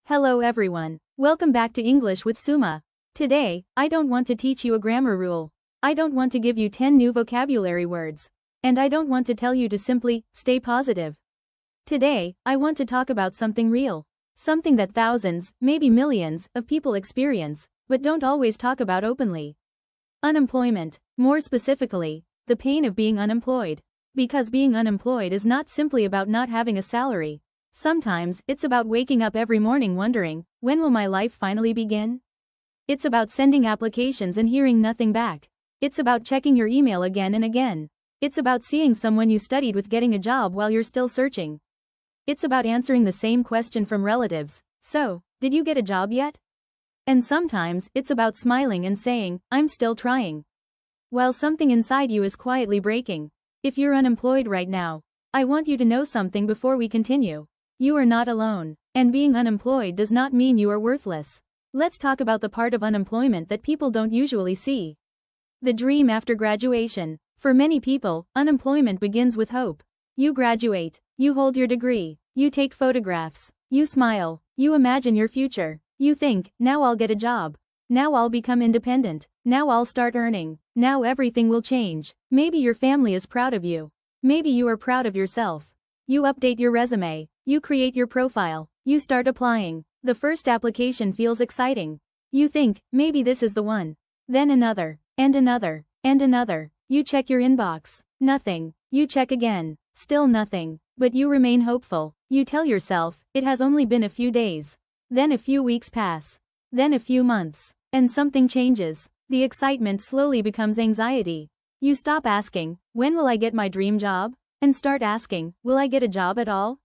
Hello everyone. Welcome back to English with Suma. Today, I don't want to teach you a grammar rule. I don't want to give you 10 new vocabulary words. And I don't want to tell you to simply stay positive. Today, I want to talk about something real. Something that thousands, maybe millions, of people experience, but don't always talk about openly. Unemployment. More specifically, the pain of being unemployed. Because being unemployed is not simply about not having a salary. Sometimes, it's about waking up every morning wondering, when will my life finally begin? It's about sending applications and hearing nothing back. It's about checking your email again and again. It's about seeing someone you studied with getting a job while you're still searching. It's about answering the same question from relatives. So, did you get a job yet? And sometimes, it's about smiling and saying, I'm still trying. While something inside you is quietly breaking. If you're unemployed right now, I want you to know something before we continue. You are not alone, and being unemployed does not mean you are worthless. Let's talk about the part of unemployment that people don't usually see. The dream after graduation. For many people, unemployment begins with hope. You graduate, you hold your degree, you take photographs, you smile, you imagine your future. You think, now I'll get a job. Now I'll become independent. Now I'll start earning. Now everything will change. Maybe your family is proud of you. Maybe you are proud of yourself. You update your resume. You create your profile. You start applying. The first application feels exciting. You think, maybe this is the one. Then another, and another, and another. You check your inbox. Nothing. You check again. Still nothing. But you remain hopeful. You tell yourself, it has only been a few days. Then a few weeks pass. Then a few months. And something changes. The excitement slowly becomes anxiety. You stop asking, when will I get my dream job? And start asking, will I get a job at all?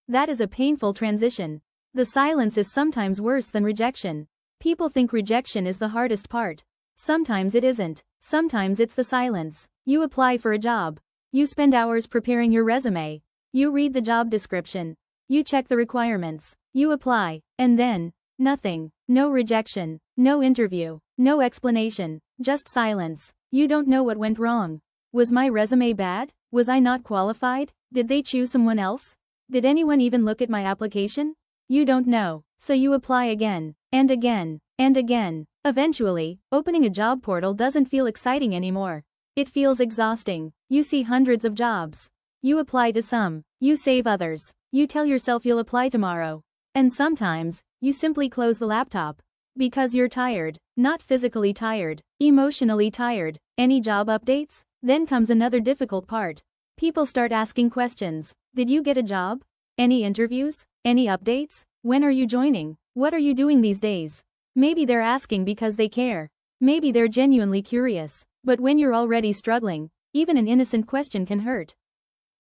That is a painful transition. The silence is sometimes worse than rejection. People think rejection is the hardest part. Sometimes it isn't. Sometimes it's the silence. You apply for a job. You spend hours preparing your resume. You read the job description. You check the requirements. You apply. And then, nothing. No rejection. No interview. No explanation. Just silence. You don't know what went wrong. Was my resume bad? Was I not qualified? Did they choose someone else? Did anyone even look at my application? You don't know. So you apply again, and again, and again. Eventually, opening a job portal doesn't feel exciting anymore. It feels exhausting. You see hundreds of jobs. You apply to some. You save others. You tell yourself you'll apply tomorrow. And sometimes, you simply close the laptop. Because you're tired. Not physically tired. Emotionally tired. Any job updates? Then comes another difficult part. People start asking questions. Did you get a job? Any interviews? Any updates? When are you joining? What are you doing these days? Maybe they're asking because they care. Maybe they're genuinely curious. But when you're already struggling, even an innocent question can hurt.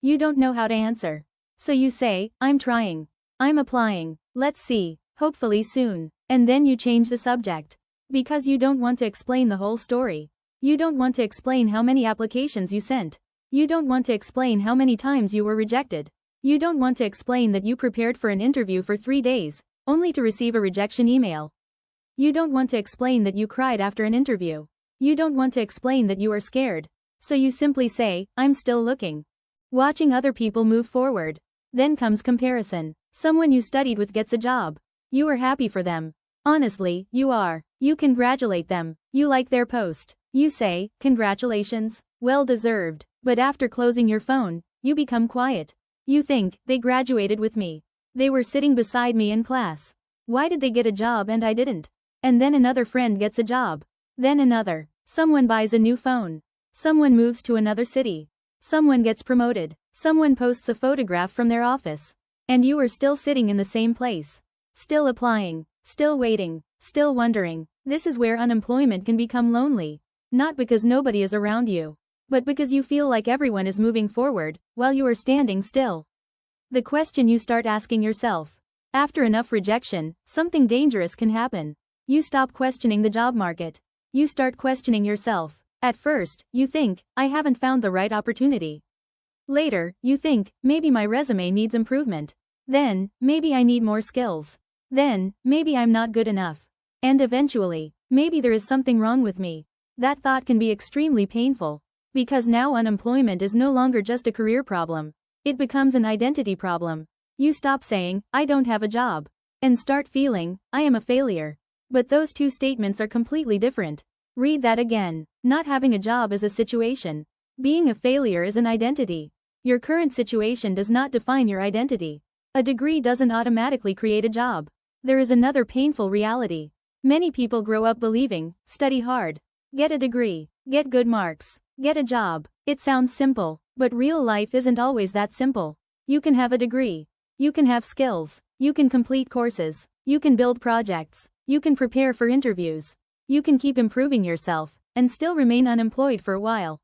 You don't know how to answer. So you say, I'm trying. I'm applying. Let's see. Hopefully soon. And then you change the subject. Because you don't want to explain the whole story. You don't want to explain how many applications you sent. You don't want to explain how many times you were rejected. You don't want to explain that you prepared for an interview for 3 days, only to receive a rejection email. You don't want to explain that you cried after an interview. You don't want to explain that you are scared. So you simply say, I'm still looking. Watching other people move forward. Then comes comparison. Someone you studied with gets a job. You are happy for them. Honestly, you are. You congratulate them. You like their post. You say, congratulations, well deserved. But after closing your phone, you become quiet. You think, they graduated with me. They were sitting beside me in class. Why did they get a job and I didn't? And then another friend gets a job. Then another. Someone buys a new phone. Someone moves to another city. Someone gets promoted. Someone posts a photograph from their office. And you are still sitting in the same place. Still applying. Still waiting. Still wondering. This is where unemployment can become lonely. Not because nobody is around you. But because you feel like everyone is moving forward, while you are standing still. The question you start asking yourself. After enough rejection, something dangerous can happen. You stop questioning the job market. You start questioning yourself. At first, you think, I haven't found the right opportunity. Later, you think, maybe my resume needs improvement. Then, maybe I need more skills. Then, maybe I'm not good enough. And eventually, maybe there is something wrong with me. That thought can be extremely painful. Because now unemployment is no longer just a career problem. It becomes an identity problem. You stop saying, I don't have a job. and start feeling, I am a failure. But those two statements are completely different. Read that again. Not having a job is a situation. Being a failure is an identity. Your current situation does not define your identity. A degree doesn't automatically create a job. There is another painful reality. Many people grow up believing, study hard, get a degree, get good marks, get a job. It sounds simple, but real life isn't always that simple. You can have a degree. You can have skills. You can complete courses. You can build projects. You can prepare for interviews. You can keep improving yourself, and still remain unemployed for a while.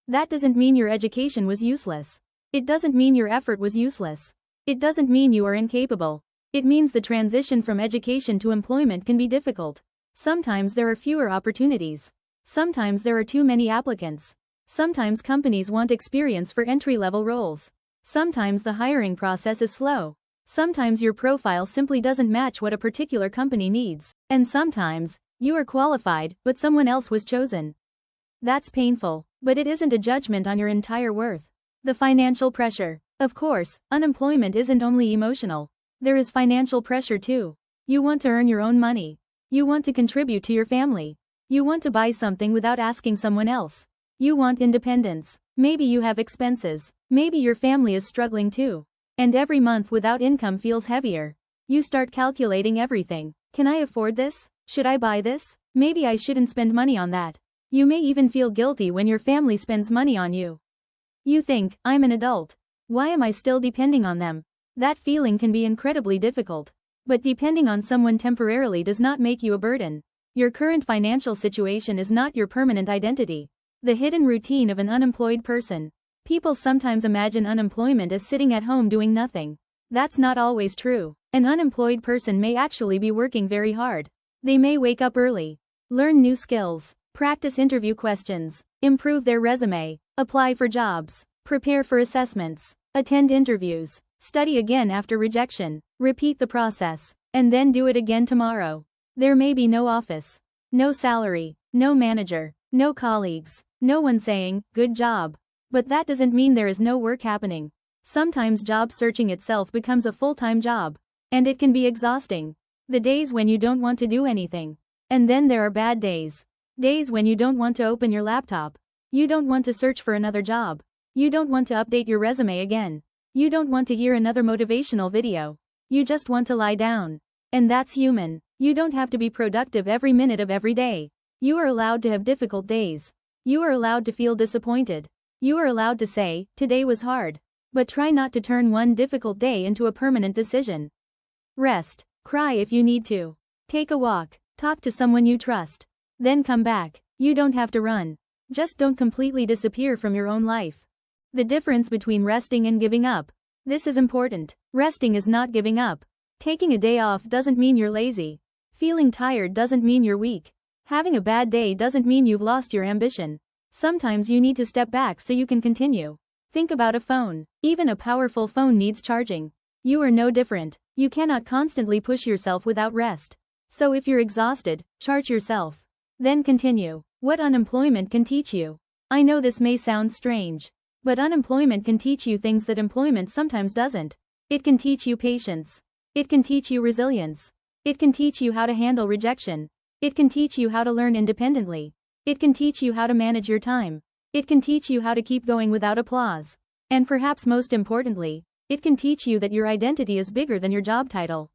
That doesn't mean your education was useless. It doesn't mean your effort was useless. It doesn't mean you are incapable. It means the transition from education to employment can be difficult. Sometimes there are fewer opportunities. Sometimes there are too many applicants. Sometimes companies want experience for entry-level roles. Sometimes the hiring process is slow. Sometimes your profile simply doesn't match what a particular company needs. And sometimes, you are qualified, but someone else was chosen. That's painful, but it isn't a judgment on your entire worth. The financial pressure. Of course, unemployment isn't only emotional. There is financial pressure too. You want to earn your own money. You want to contribute to your family. You want to buy something without asking someone else. You want independence. Maybe you have expenses. Maybe your family is struggling too. And every month without income feels heavier. You start calculating everything. Can I afford this? Should I buy this? Maybe I shouldn't spend money on that. You may even feel guilty when your family spends money on you. You think, I'm an adult. Why am I still depending on them? That feeling can be incredibly difficult. But depending on someone temporarily does not make you a burden. Your current financial situation is not your permanent identity. The hidden routine of an unemployed person. People sometimes imagine unemployment as sitting at home doing nothing. That's not always true. An unemployed person may actually be working very hard. They may wake up early, learn new skills, practice interview questions, improve their resume, apply for jobs, prepare for assessments, attend interviews, study again after rejection, repeat the process, and then do it again tomorrow. There may be no office, no salary, no manager, no colleagues, no one saying, good job. But that doesn't mean there is no work happening. Sometimes job searching itself becomes a full-time job. And it can be exhausting. The days when you don't want to do anything. And then there are bad days. Days when you don't want to open your laptop. You don't want to search for another job. You don't want to update your resume again. You don't want to hear another motivational video. You just want to lie down. And that's human. You don't have to be productive every minute of every day. You are allowed to have difficult days. You are allowed to feel disappointed. You are allowed to say, today was hard. But try not to turn one difficult day into a permanent decision. Rest. Cry if you need to. Take a walk. Talk to someone you trust. Then come back. You don't have to run. Just don't completely disappear from your own life. The difference between resting and giving up. This is important. Resting is not giving up. Taking a day off doesn't mean you're lazy. Feeling tired doesn't mean you're weak. Having a bad day doesn't mean you've lost your ambition. Sometimes you need to step back so you can continue. Think about a phone. Even a powerful phone needs charging. You are no different. You cannot constantly push yourself without rest. So if you're exhausted, charge yourself. Then continue. What unemployment can teach you. I know this may sound strange. But unemployment can teach you things that employment sometimes doesn't. It can teach you patience. It can teach you resilience. It can teach you how to handle rejection. It can teach you how to learn independently. It can teach you how to manage your time. It can teach you how to keep going without applause. And perhaps most importantly, it can teach you that your identity is bigger than your job title.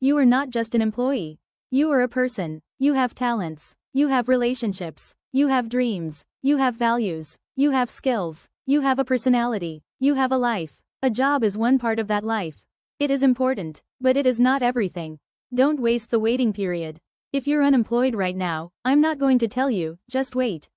You are not just an employee. You are a person. You have talents. You have relationships. You have dreams. You have values. You have skills. You have a personality. You have a life. A job is one part of that life. It is important, but it is not everything. Don't waste the waiting period. If you're unemployed right now, I'm not going to tell you, just wait.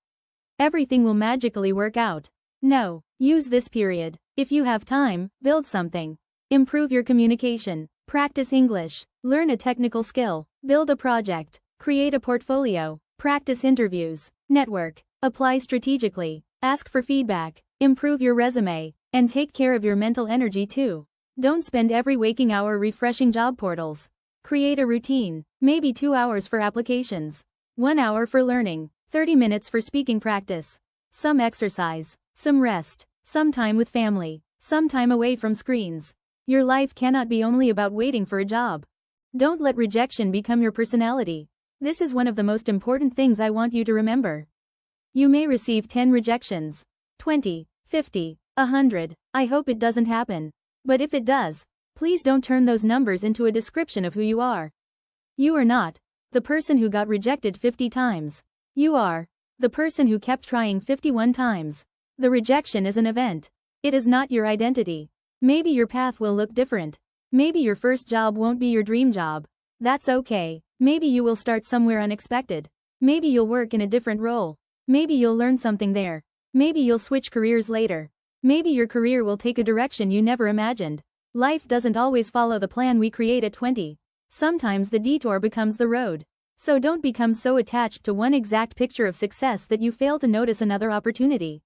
Everything will magically work out. No, use this period. If you have time, build something. Improve your communication. Practice English. Learn a technical skill. Build a project. Create a portfolio. Practice interviews. Network. Apply strategically. Ask for feedback. Improve your resume. And take care of your mental energy too. Don't spend every waking hour refreshing job portals. Create a routine. Maybe 2 hours for applications. 1 hour for learning. 30 minutes for speaking practice. Some exercise. Some rest. Some time with family. Some time away from screens. Your life cannot be only about waiting for a job. Don't let rejection become your personality. This is one of the most important things I want you to remember. You may receive 10 rejections, 20, 50, 100. I hope it doesn't happen. But if it does, please don't turn those numbers into a description of who you are. You are not the person who got rejected 50 times. You are the person who kept trying 51 times. The rejection is an event. It is not your identity. Maybe your path will look different. Maybe your first job won't be your dream job. That's okay. Maybe you will start somewhere unexpected. Maybe you'll work in a different role. Maybe you'll learn something there. Maybe you'll switch careers later. Maybe your career will take a direction you never imagined. Life doesn't always follow the plan we create at 20. Sometimes the detour becomes the road. So don't become so attached to one exact picture of success that you fail to notice another opportunity.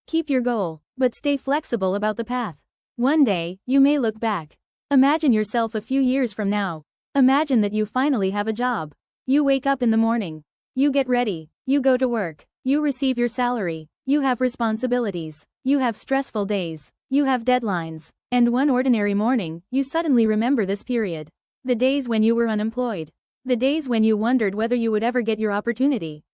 Keep your goal, but stay flexible about the path. One day, you may look back. Imagine yourself a few years from now. Imagine that you finally have a job. You wake up in the morning. You get ready. You go to work. You receive your salary. You have responsibilities. You have stressful days. You have deadlines. And one ordinary morning, you suddenly remember this period. The days when you were unemployed. The days when you wondered whether you would ever get your opportunity.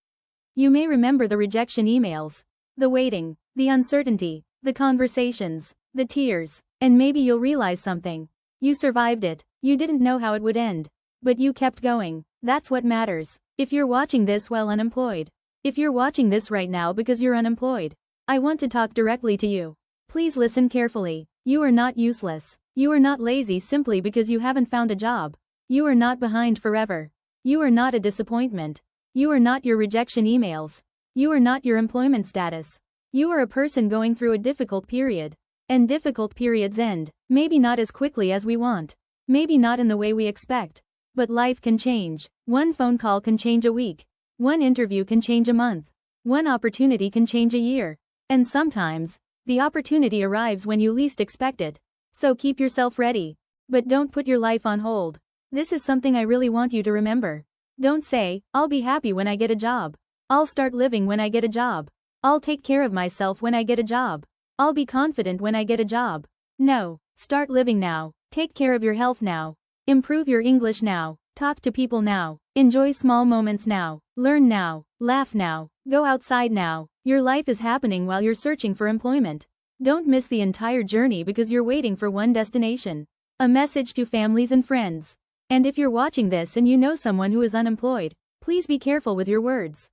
You may remember the rejection emails. The waiting. The uncertainty. The conversations. The tears. And maybe you'll realize something. You survived it. You didn't know how it would end. But you kept going. That's what matters. If you're watching this while unemployed. If you're watching this right now because you're unemployed. I want to talk directly to you. Please listen carefully. You are not useless. You are not lazy simply because you haven't found a job. You are not behind forever. You are not a disappointment. You are not your rejection emails. You are not your employment status. You are a person going through a difficult period. And difficult periods end, maybe not as quickly as we want. Maybe not in the way we expect. But life can change. One phone call can change a week. One interview can change a month. One opportunity can change a year. And sometimes, the opportunity arrives when you least expect it. So keep yourself ready. But don't put your life on hold. This is something I really want you to remember. Don't say, I'll be happy when I get a job. I'll start living when I get a job. I'll take care of myself when I get a job. I'll be confident when I get a job. No, start living now. Take care of your health now. Improve your English now. Talk to people now. Enjoy small moments now. Learn now. Laugh now. Go outside now. Your life is happening while you're searching for employment. Don't miss the entire journey because you're waiting for one destination. A message to families and friends. And if you're watching this and you know someone who is unemployed, please be careful with your words.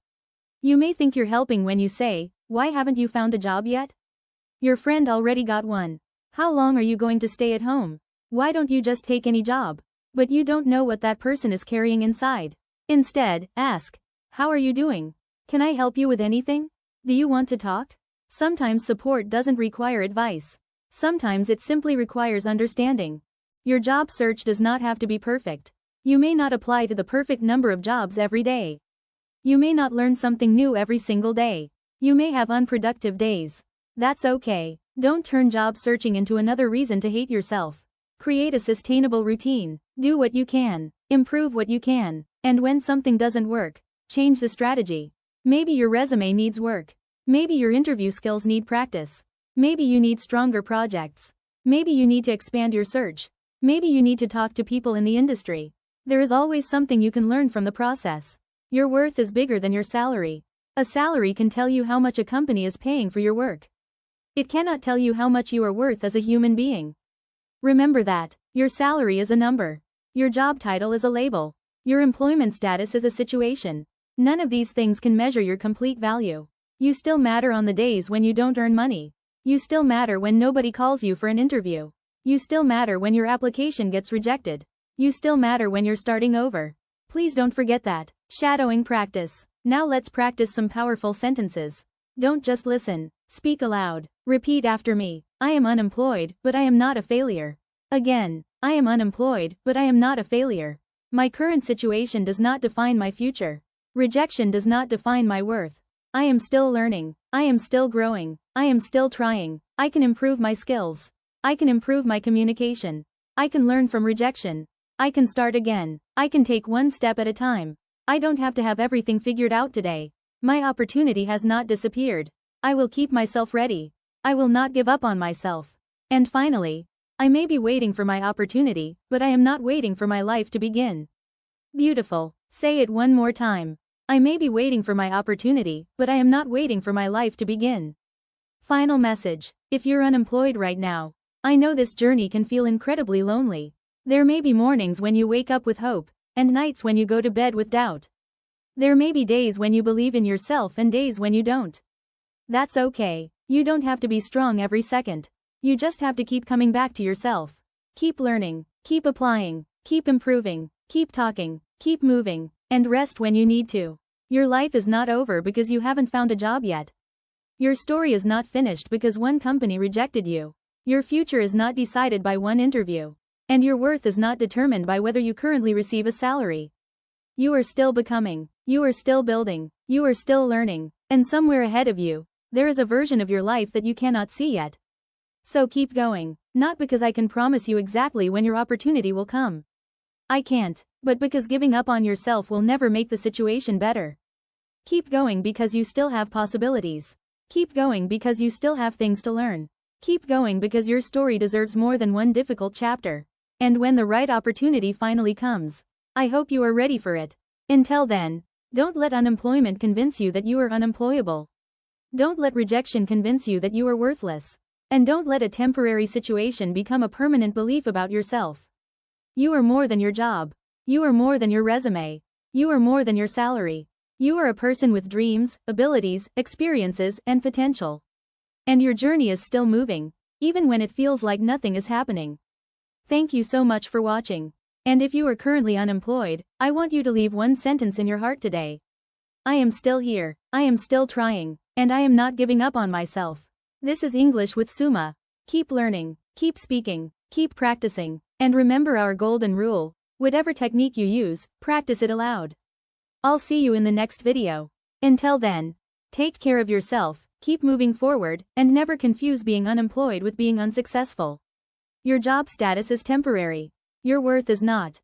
You may think you're helping when you say, "Why haven't you found a job yet?" Your friend already got one. How long are you going to stay at home? Why don't you just take any job? But you don't know what that person is carrying inside. Instead, ask, "How are you doing? Can I help you with anything? Do you want to talk?" Sometimes support doesn't require advice. Sometimes it simply requires understanding. Your job search does not have to be perfect. You may not apply to the perfect number of jobs every day. You may not learn something new every single day. You may have unproductive days. That's okay. Don't turn job searching into another reason to hate yourself. Create a sustainable routine. Do what you can. Improve what you can. And when something doesn't work, change the strategy. Maybe your resume needs work. Maybe your interview skills need practice. Maybe you need stronger projects. Maybe you need to expand your search. Maybe you need to talk to people in the industry. There is always something you can learn from the process. Your worth is bigger than your salary. A salary can tell you how much a company is paying for your work. It cannot tell you how much you are worth as a human being. Remember that. Your salary is a number. Your job title is a label. Your employment status is a situation. None of these things can measure your complete value. You still matter on the days when you don't earn money. You still matter when nobody calls you for an interview. You still matter when your application gets rejected. You still matter when you're starting over. Please don't forget that. Shadowing practice. Now let's practice some powerful sentences. Don't just listen. Speak aloud. Repeat after me. I am unemployed, but I am not a failure. Again. I am unemployed, but I am not a failure. My current situation does not define my future. Rejection does not define my worth. I am still learning. I am still growing. I am still trying. I can improve my skills. I can improve my communication. I can learn from rejection. I can start again. I can take one step at a time. I don't have to have everything figured out today. My opportunity has not disappeared. I will keep myself ready. I will not give up on myself. And finally, I may be waiting for my opportunity, but I am not waiting for my life to begin. Beautiful. Say it one more time. I may be waiting for my opportunity, but I am not waiting for my life to begin. Final message. If you're unemployed right now, I know this journey can feel incredibly lonely. There may be mornings when you wake up with hope, and nights when you go to bed with doubt. There may be days when you believe in yourself and days when you don't. That's okay. You don't have to be strong every second. You just have to keep coming back to yourself. Keep learning, keep applying, keep improving, keep talking, keep moving, and rest when you need to. Your life is not over because you haven't found a job yet. Your story is not finished because one company rejected you. Your future is not decided by one interview. And your worth is not determined by whether you currently receive a salary. You are still becoming, you are still building, you are still learning, and somewhere ahead of you, there is a version of your life that you cannot see yet. So keep going, not because I can promise you exactly when your opportunity will come. I can't, but because giving up on yourself will never make the situation better. Keep going because you still have possibilities. Keep going because you still have things to learn. Keep going because your story deserves more than one difficult chapter. And when the right opportunity finally comes, I hope you are ready for it. Until then, don't let unemployment convince you that you are unemployable. Don't let rejection convince you that you are worthless. And don't let a temporary situation become a permanent belief about yourself. You are more than your job. You are more than your resume. You are more than your salary. You are a person with dreams, abilities, experiences, and potential. And your journey is still moving, even when it feels like nothing is happening. Thank you so much for watching. And if you are currently unemployed, I want you to leave one sentence in your heart today. I am still here, I am still trying, and I am not giving up on myself. This is English with Suma. Keep learning, keep speaking, keep practicing, and remember our golden rule: whatever technique you use, practice it aloud. I'll see you in the next video. Until then, take care of yourself, keep moving forward, and never confuse being unemployed with being unsuccessful. Your job status is temporary. Your worth is not.